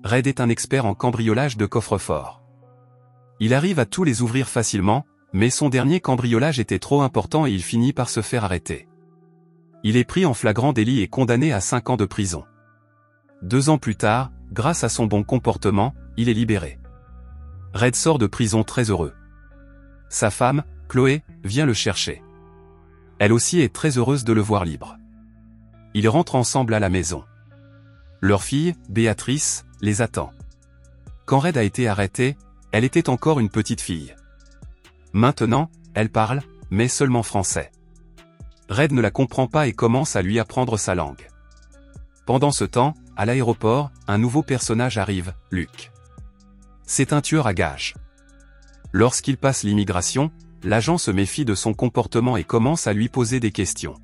Red est un expert en cambriolage de coffres-forts. Il arrive à tous les ouvrir facilement, mais son dernier cambriolage était trop important et il finit par se faire arrêter. Il est pris en flagrant délit et condamné à 5 ans de prison. 2 ans plus tard, grâce à son bon comportement, il est libéré. Red sort de prison très heureux. Sa femme, Chloé, vient le chercher. Elle aussi est très heureuse de le voir libre. Ils rentrent ensemble à la maison. Leur fille, Béatrice, les attend. Quand Red a été arrêté, elle était encore une petite fille. Maintenant, elle parle, mais seulement français. Red ne la comprend pas et commence à lui apprendre sa langue. Pendant ce temps, à l'aéroport, un nouveau personnage arrive, Luc. C'est un tueur à gages. Lorsqu'il passe l'immigration, l'agent se méfie de son comportement et commence à lui poser des questions.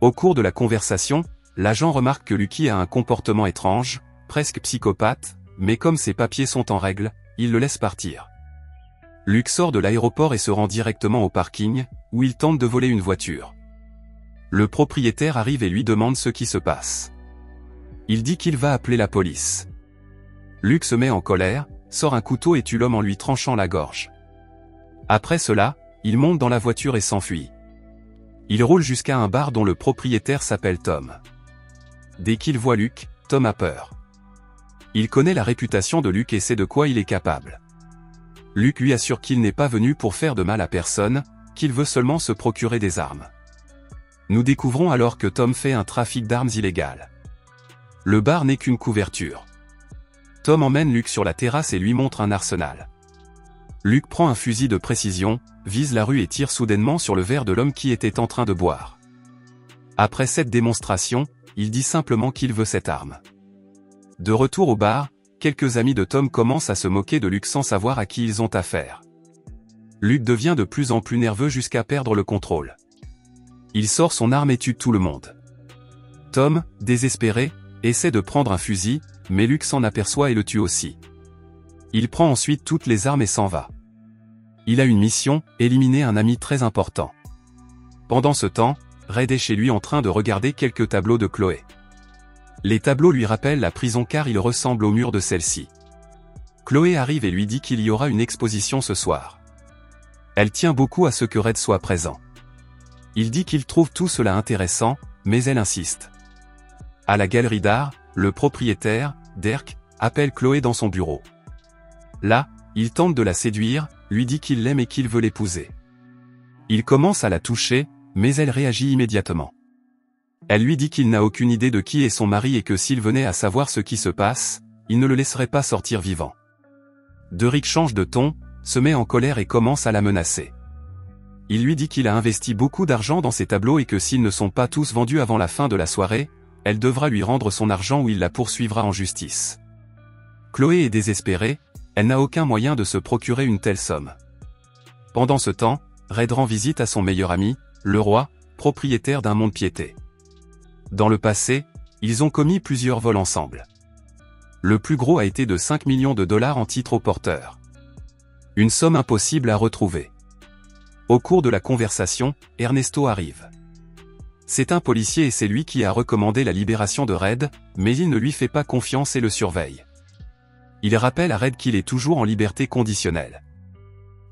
Au cours de la conversation, l'agent remarque que Lucky a un comportement étrange, presque psychopathe, mais comme ses papiers sont en règle, il le laisse partir. Luc sort de l'aéroport et se rend directement au parking, où il tente de voler une voiture. Le propriétaire arrive et lui demande ce qui se passe. Il dit qu'il va appeler la police. Luc se met en colère, sort un couteau et tue l'homme en lui tranchant la gorge. Après cela, il monte dans la voiture et s'enfuit. Il roule jusqu'à un bar dont le propriétaire s'appelle Tom. Dès qu'il voit Luc, Tom a peur. Il connaît la réputation de Luc et sait de quoi il est capable. Luc lui assure qu'il n'est pas venu pour faire de mal à personne, qu'il veut seulement se procurer des armes. Nous découvrons alors que Tom fait un trafic d'armes illégal. Le bar n'est qu'une couverture. Tom emmène Luc sur la terrasse et lui montre un arsenal. Luc prend un fusil de précision, vise la rue et tire soudainement sur le verre de l'homme qui était en train de boire. Après cette démonstration, il dit simplement qu'il veut cette arme. De retour au bar, quelques amis de Tom commencent à se moquer de Luc sans savoir à qui ils ont affaire. Luc devient de plus en plus nerveux jusqu'à perdre le contrôle. Il sort son arme et tue tout le monde. Tom, désespéré, essaie de prendre un fusil, mais Luc s'en aperçoit et le tue aussi. Il prend ensuite toutes les armes et s'en va. Il a une mission, éliminer un ami très important. Pendant ce temps, Red est chez lui en train de regarder quelques tableaux de Chloé. Les tableaux lui rappellent la prison car ils ressemblent aux murs de celle-ci. Chloé arrive et lui dit qu'il y aura une exposition ce soir. Elle tient beaucoup à ce que Red soit présent. Il dit qu'il trouve tout cela intéressant, mais elle insiste. À la galerie d'art, le propriétaire, Dirk, appelle Chloé dans son bureau. Là, il tente de la séduire, lui dit qu'il l'aime et qu'il veut l'épouser. Il commence à la toucher, mais elle réagit immédiatement. Elle lui dit qu'il n'a aucune idée de qui est son mari et que s'il venait à savoir ce qui se passe, il ne le laisserait pas sortir vivant. Dirk change de ton, se met en colère et commence à la menacer. Il lui dit qu'il a investi beaucoup d'argent dans ses tableaux et que s'ils ne sont pas tous vendus avant la fin de la soirée, elle devra lui rendre son argent ou il la poursuivra en justice. Chloé est désespérée, elle n'a aucun moyen de se procurer une telle somme. Pendant ce temps, Red rend visite à son meilleur ami, le roi, propriétaire d'un mont-de-piété. Dans le passé, ils ont commis plusieurs vols ensemble. Le plus gros a été de 5 millions de dollars en titres au porteur. Une somme impossible à retrouver. Au cours de la conversation, Ernesto arrive. C'est un policier et c'est lui qui a recommandé la libération de Red, mais il ne lui fait pas confiance et le surveille. Il rappelle à Red qu'il est toujours en liberté conditionnelle.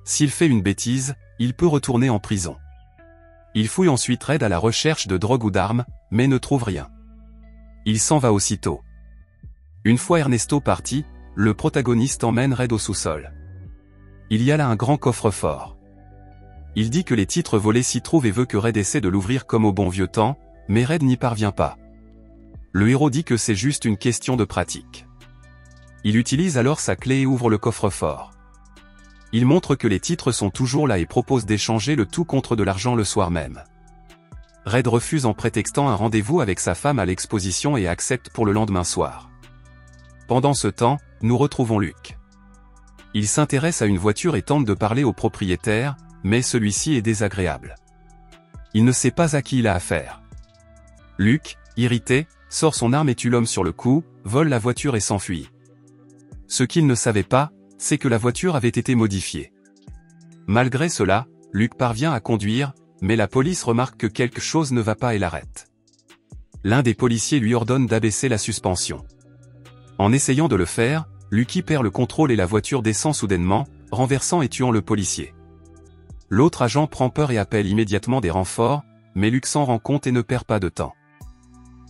S'il fait une bêtise, il peut retourner en prison. Il fouille ensuite Red à la recherche de drogue ou d'armes, mais ne trouve rien. Il s'en va aussitôt. Une fois Ernesto parti, le protagoniste emmène Red au sous-sol. Il y a là un grand coffre-fort. Il dit que les titres volés s'y trouvent et veut que Red essaie de l'ouvrir comme au bon vieux temps, mais Red n'y parvient pas. Le héros dit que c'est juste une question de pratique. Il utilise alors sa clé et ouvre le coffre-fort. Il montre que les titres sont toujours là et propose d'échanger le tout contre de l'argent le soir même. Red refuse en prétextant un rendez-vous avec sa femme à l'exposition et accepte pour le lendemain soir. Pendant ce temps, nous retrouvons Luc. Il s'intéresse à une voiture et tente de parler au propriétaire, mais celui-ci est désagréable. Il ne sait pas à qui il a affaire. Luc, irrité, sort son arme et tue l'homme sur le coup, vole la voiture et s'enfuit. Ce qu'il ne savait pas, c'est que la voiture avait été modifiée. Malgré cela, Luc parvient à conduire, mais la police remarque que quelque chose ne va pas et l'arrête. L'un des policiers lui ordonne d'abaisser la suspension. En essayant de le faire, Lucky perd le contrôle et la voiture descend soudainement, renversant et tuant le policier. L'autre agent prend peur et appelle immédiatement des renforts, mais Luke s'en rend compte et ne perd pas de temps.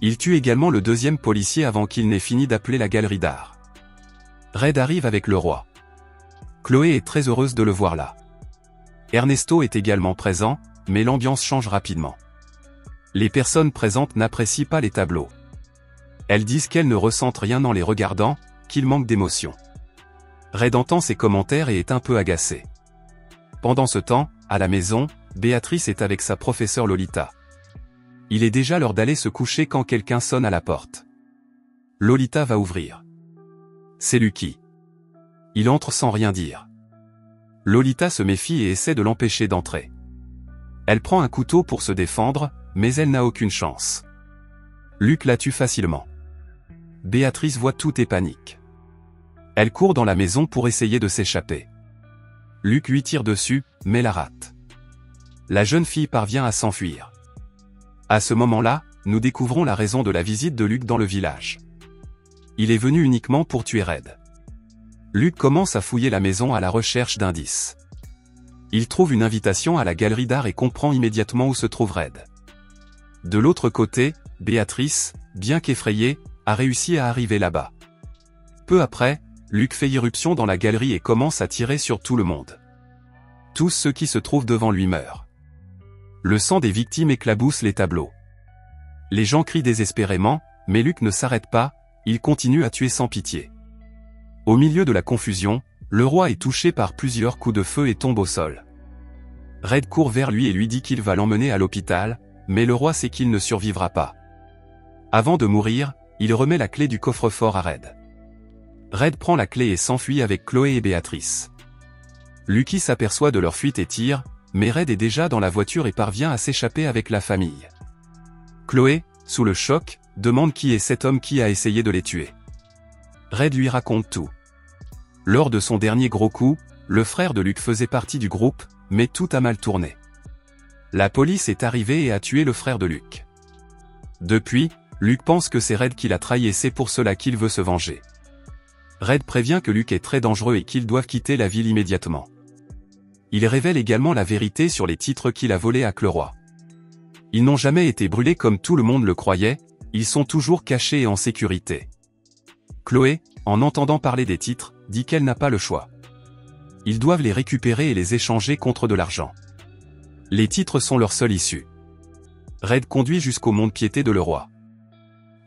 Il tue également le deuxième policier avant qu'il n'ait fini d'appeler la galerie d'art. Red arrive avec le roi. Chloé est très heureuse de le voir là. Ernesto est également présent, mais l'ambiance change rapidement. Les personnes présentes n'apprécient pas les tableaux. Elles disent qu'elles ne ressentent rien en les regardant, qu'il manque d'émotion. Red entend ces commentaires et est un peu agacé. Pendant ce temps, à la maison, Béatrice est avec sa professeure Lolita. Il est déjà l'heure d'aller se coucher quand quelqu'un sonne à la porte. Lolita va ouvrir. C'est Lucky. Il entre sans rien dire. Lolita se méfie et essaie de l'empêcher d'entrer. Elle prend un couteau pour se défendre, mais elle n'a aucune chance. Luke la tue facilement. Béatrice voit tout et panique. Elle court dans la maison pour essayer de s'échapper. Luke lui tire dessus, mais la rate. La jeune fille parvient à s'enfuir. À ce moment-là, nous découvrons la raison de la visite de Luke dans le village. Il est venu uniquement pour tuer Red. Luke commence à fouiller la maison à la recherche d'indices. Il trouve une invitation à la galerie d'art et comprend immédiatement où se trouve Red. De l'autre côté, Béatrice, bien qu'effrayée, a réussi à arriver là-bas. Peu après, Luke fait irruption dans la galerie et commence à tirer sur tout le monde. Tous ceux qui se trouvent devant lui meurent. Le sang des victimes éclabousse les tableaux. Les gens crient désespérément, mais Luke ne s'arrête pas, il continue à tuer sans pitié. Au milieu de la confusion, le roi est touché par plusieurs coups de feu et tombe au sol. Red court vers lui et lui dit qu'il va l'emmener à l'hôpital, mais le roi sait qu'il ne survivra pas. Avant de mourir, il remet la clé du coffre-fort à Red. Red prend la clé et s'enfuit avec Chloé et Béatrice. Lucky s'aperçoit de leur fuite et tire, mais Red est déjà dans la voiture et parvient à s'échapper avec la famille. Chloé, sous le choc, demande qui est cet homme qui a essayé de les tuer. Red lui raconte tout. Lors de son dernier gros coup, le frère de Luke faisait partie du groupe, mais tout a mal tourné. La police est arrivée et a tué le frère de Luke. Depuis, Luke pense que c'est Red qui l'a trahi et c'est pour cela qu'il veut se venger. Red prévient que Luke est très dangereux et qu'ils doivent quitter la ville immédiatement. Il révèle également la vérité sur les titres qu'il a volés à Cleroi. Ils n'ont jamais été brûlés comme tout le monde le croyait, ils sont toujours cachés et en sécurité. Chloé, en entendant parler des titres, dit qu'elle n'a pas le choix. Ils doivent les récupérer et les échanger contre de l'argent. Les titres sont leur seule issue. Red conduit jusqu'au mont-de-piété de le roi.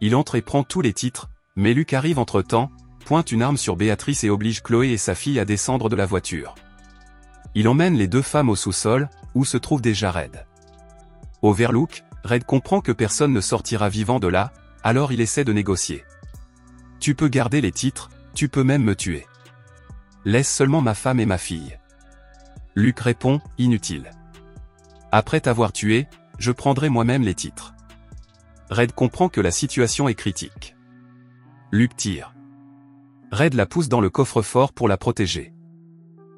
Il entre et prend tous les titres, mais Luke arrive entre-temps, pointe une arme sur Béatrice et oblige Chloé et sa fille à descendre de la voiture. Il emmène les deux femmes au sous-sol, où se trouve déjà Red. Overlook, Red comprend que personne ne sortira vivant de là, alors il essaie de négocier. Tu peux garder les titres, tu peux même me tuer. Laisse seulement ma femme et ma fille. Luke répond, inutile. Après t'avoir tué, je prendrai moi-même les titres. Red comprend que la situation est critique. Luke tire. Red la pousse dans le coffre-fort pour la protéger.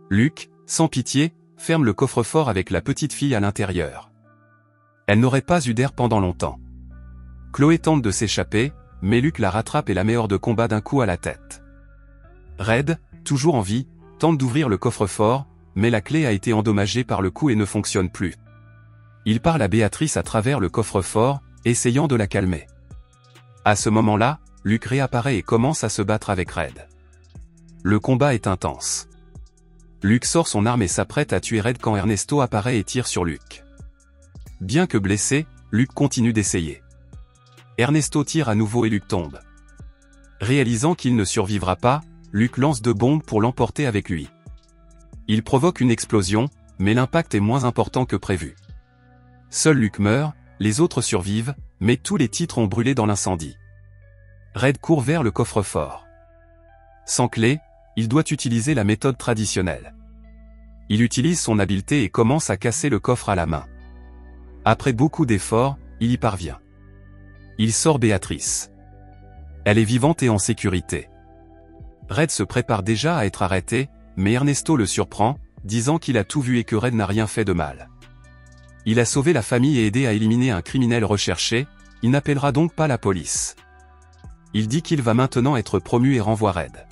Luke, sans pitié, ferme le coffre-fort avec la petite fille à l'intérieur. Elle n'aurait pas eu d'air pendant longtemps. Chloé tente de s'échapper, mais Luke la rattrape et la met hors de combat d'un coup à la tête. Red, toujours en vie, tente d'ouvrir le coffre-fort, mais la clé a été endommagée par le coup et ne fonctionne plus. Il parle à Béatrice à travers le coffre-fort, essayant de la calmer. À ce moment-là, Luke réapparaît et commence à se battre avec Red. Le combat est intense. Luke sort son arme et s'apprête à tuer Red quand Ernesto apparaît et tire sur Luke. Bien que blessé, Luke continue d'essayer. Ernesto tire à nouveau et Luke tombe. Réalisant qu'il ne survivra pas, Luke lance 2 bombes pour l'emporter avec lui. Il provoque une explosion, mais l'impact est moins important que prévu. Seul Luke meurt, les autres survivent, mais tous les titres ont brûlé dans l'incendie. Red court vers le coffre-fort. Sans clé, il doit utiliser la méthode traditionnelle. Il utilise son habileté et commence à casser le coffre à la main. Après beaucoup d'efforts, il y parvient. Il sort Béatrice. Elle est vivante et en sécurité. Red se prépare déjà à être arrêté, mais Ernesto le surprend, disant qu'il a tout vu et que Red n'a rien fait de mal. Il a sauvé la famille et aidé à éliminer un criminel recherché, il n'appellera donc pas la police. Il dit qu'il va maintenant être promu et renvoie Red.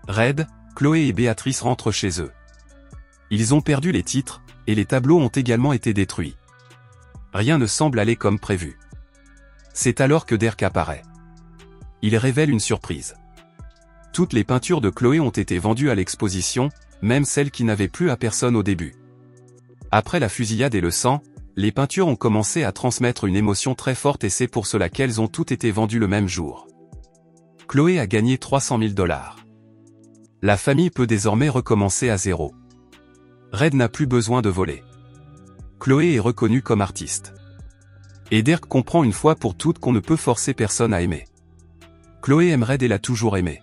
Red, Chloé et Béatrice rentrent chez eux. Ils ont perdu les titres, et les tableaux ont également été détruits. Rien ne semble aller comme prévu. C'est alors que Derek apparaît. Il révèle une surprise. Toutes les peintures de Chloé ont été vendues à l'exposition, même celles qui n'avaient plu à personne au début. Après la fusillade et le sang, les peintures ont commencé à transmettre une émotion très forte et c'est pour cela qu'elles ont toutes été vendues le même jour. Chloé a gagné 300 000 $. La famille peut désormais recommencer à zéro. Red n'a plus besoin de voler. Chloé est reconnue comme artiste. Et Derek comprend une fois pour toutes qu'on ne peut forcer personne à aimer. Chloé aime Red et l'a toujours aimé.